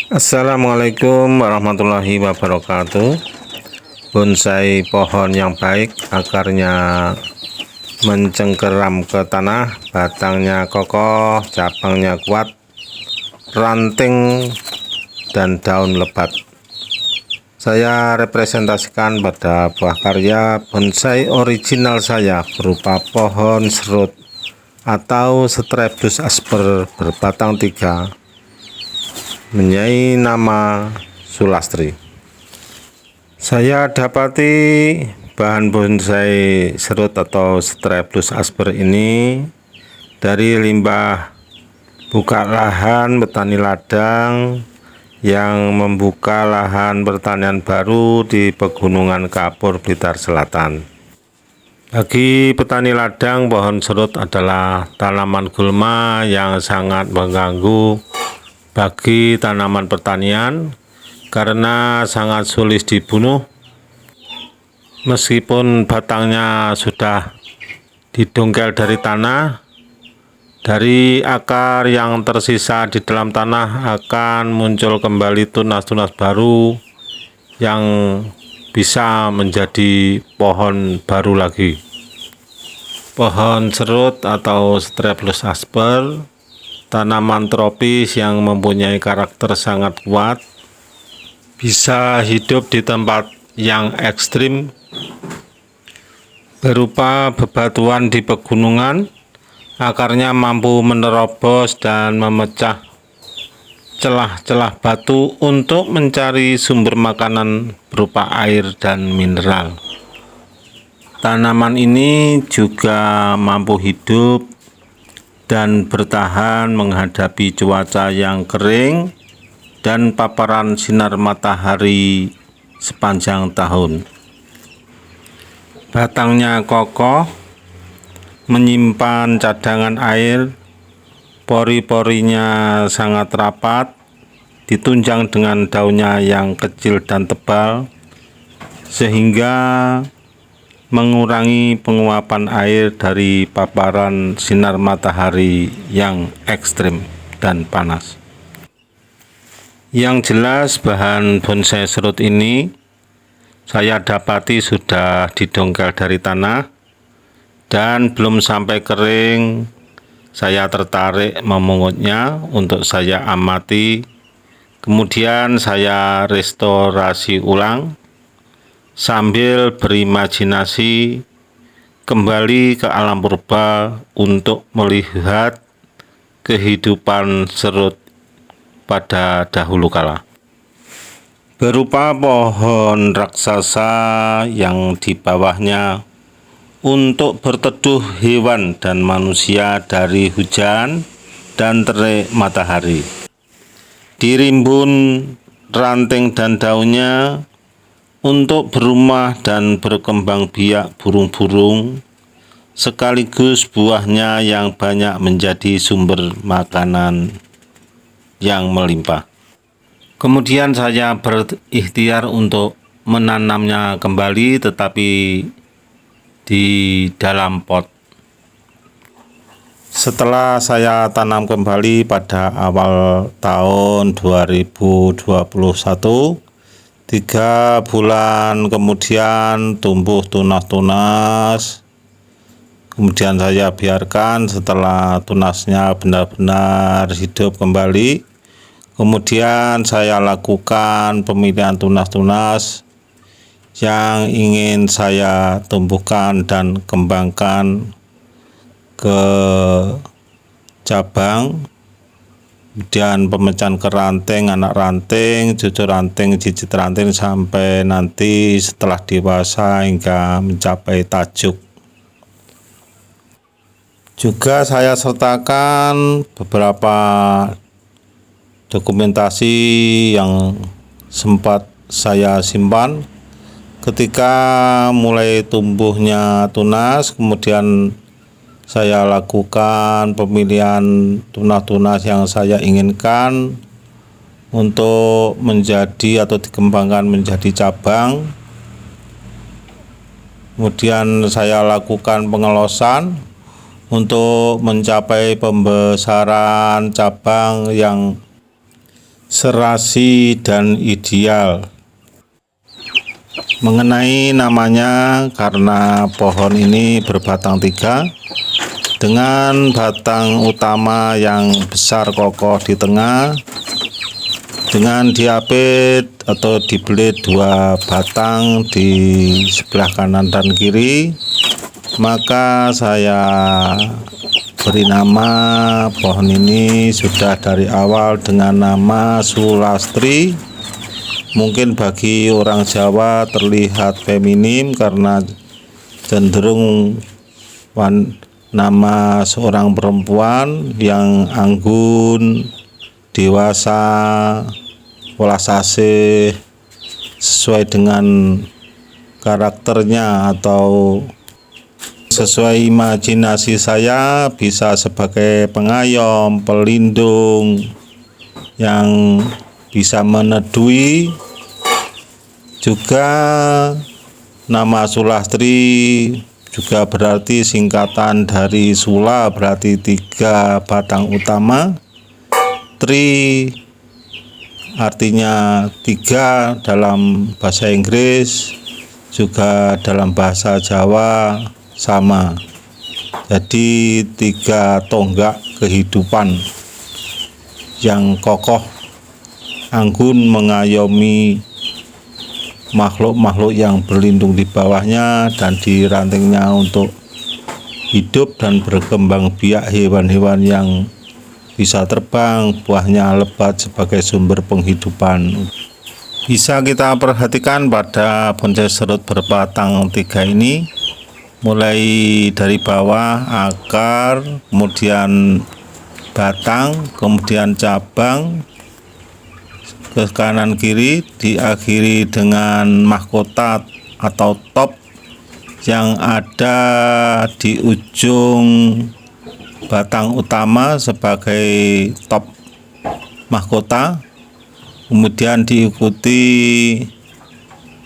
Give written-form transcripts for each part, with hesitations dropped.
Assalamualaikum warahmatullahi wabarakatuh. Bonsai pohon yang baik, akarnya mencengkeram ke tanah, batangnya kokoh, cabangnya kuat, ranting dan daun lebat. Saya representasikan pada buah karya bonsai original saya berupa pohon serut atau Strepus asper berbatang 3, mempunyai nama Sulastri. Saya dapati bahan bonsai serut atau Strepus asper ini dari limbah buka lahan petani ladang yang membuka lahan pertanian baru di Pegunungan Kapur, Blitar Selatan. Bagi petani ladang, pohon serut adalah tanaman gulma yang sangat mengganggu bagi tanaman pertanian karena sangat sulit dibunuh. Meskipun batangnya sudah didongkel dari tanah, dari akar yang tersisa di dalam tanah akan muncul kembali tunas-tunas baru yang bisa menjadi pohon baru lagi. Pohon serut atau Strepus asper, tanaman tropis yang mempunyai karakter sangat kuat, bisa hidup di tempat yang ekstrim berupa bebatuan di pegunungan. Akarnya mampu menerobos dan memecah celah-celah batu untuk mencari sumber makanan berupa air dan mineral. Tanaman ini juga mampu hidup dan bertahan menghadapi cuaca yang kering dan paparan sinar matahari sepanjang tahun. Batangnya kokoh, menyimpan cadangan air, pori-porinya sangat rapat, ditunjang dengan daunnya yang kecil dan tebal, sehingga mengurangi penguapan air dari paparan sinar matahari yang ekstrim dan panas. Yang jelas, bahan bonsai serut ini saya dapati sudah didongkel dari tanah, dan belum sampai kering. Saya tertarik memungutnya untuk saya amati, kemudian saya restorasi ulang sambil berimajinasi kembali ke alam purba untuk melihat kehidupan serut pada dahulu kala. Berupa pohon raksasa yang di bawahnya untuk berteduh hewan dan manusia dari hujan dan terik matahari. Dirimbun ranting dan daunnya untuk berumah dan berkembang biak burung-burung, sekaligus buahnya yang banyak menjadi sumber makanan yang melimpah. Kemudian saya berikhtiar untuk menanamnya kembali, tetapi di dalam pot. Setelah saya tanam kembali pada awal tahun 2021, 3 bulan kemudian tumbuh tunas-tunas. Kemudian saya biarkan setelah tunasnya benar-benar hidup kembali. Kemudian saya lakukan pemilihan tunas-tunas yang ingin saya tumbuhkan dan kembangkan ke cabang, kemudian pemecahan ke ranting, anak ranting, cucu ranting, cicit ranting, sampai nanti setelah dewasa hingga mencapai tajuk. Juga saya sertakan beberapa dokumentasi yang sempat saya simpan ketika mulai tumbuhnya tunas. Kemudian saya lakukan pemilihan tunas-tunas yang saya inginkan untuk menjadi atau dikembangkan menjadi cabang. Kemudian saya lakukan pengelosan untuk mencapai pembesaran cabang yang serasi dan ideal. Mengenai namanya, karena pohon ini berbatang 3 dengan batang utama yang besar kokoh di tengah, dengan diapit atau dibelit 2 batang di sebelah kanan dan kiri, maka saya beri nama pohon ini sudah dari awal dengan nama Sulastri. Mungkin bagi orang Jawa terlihat feminim karena cenderung nama seorang perempuan yang anggun, dewasa, welas asih, sesuai dengan karakternya atau sesuai imajinasi saya bisa sebagai pengayom, pelindung yang bisa meneduhi. Juga nama Sulastri juga berarti singkatan dari Sula, berarti 3 batang utama. Tri artinya 3 dalam bahasa Inggris, juga dalam bahasa Jawa sama. Jadi 3 tonggak kehidupan yang kokoh, anggun mengayomi makhluk-makhluk yang berlindung di bawahnya dan di rantingnya untuk hidup dan berkembang biak hewan-hewan yang bisa terbang, buahnya lebat sebagai sumber penghidupan. Bisa kita perhatikan pada bonsai serut berbatang 3 ini, mulai dari bawah akar, kemudian batang, kemudian cabang, ke kanan kiri, diakhiri dengan mahkota atau top yang ada di ujung batang utama sebagai top mahkota, kemudian diikuti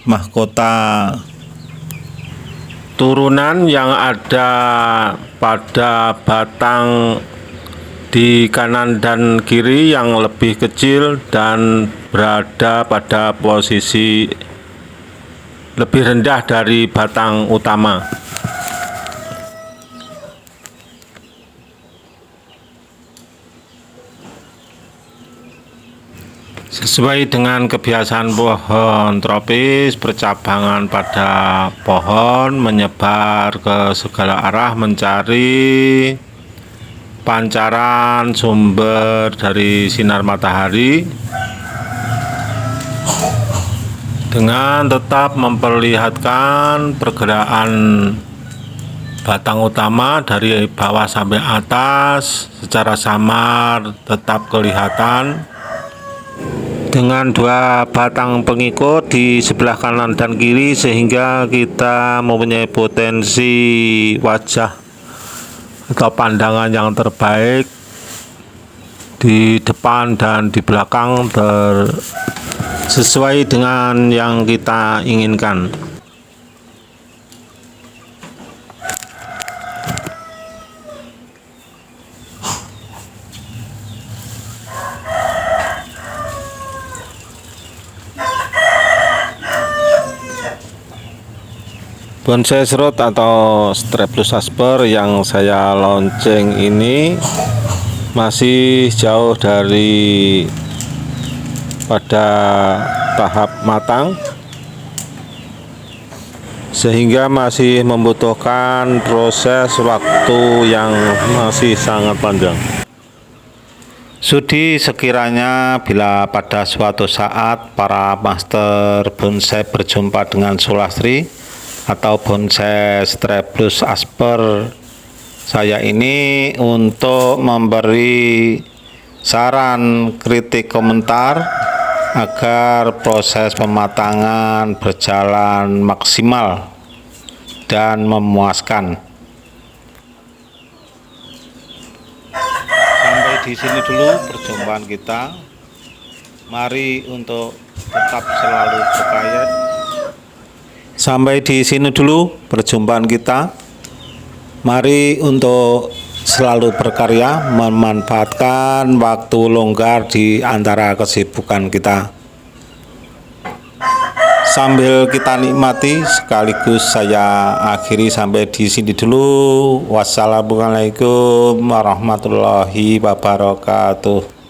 mahkota turunan yang ada pada batang di kanan dan kiri yang lebih kecil dan berada pada posisi lebih rendah dari batang utama. Sesuai dengan kebiasaan pohon tropis, percabangan pada pohon menyebar ke segala arah mencari pancaran sumber dari sinar matahari dengan tetap memperlihatkan pergerakan batang utama dari bawah sampai atas secara samar, tetap kelihatan dengan 2 batang pengikut di sebelah kanan dan kiri, sehingga kita mempunyai potensi wajah atau pandangan yang terbaik di depan dan di belakang sesuai dengan yang kita inginkan. Bonsai serut atau Strepsilus asper yang saya launching ini masih jauh dari pada tahap matang, sehingga masih membutuhkan proses waktu yang masih sangat panjang. Sudi sekiranya bila pada suatu saat para master bonsai berjumpa dengan Sulastri atau bonsai Strepsilus asper saya ini untuk memberi saran, kritik, komentar agar proses pematangan berjalan maksimal dan memuaskan. Sampai di sini dulu perjumpaan kita. Mari untuk tetap selalu berkarya. Sampai di sini dulu perjumpaan kita. Mari untuk selalu berkarya, memanfaatkan waktu longgar di antara kesibukan kita. Sambil kita nikmati, sekaligus saya akhiri sampai di sini dulu. Wassalamualaikum warahmatullahi wabarakatuh.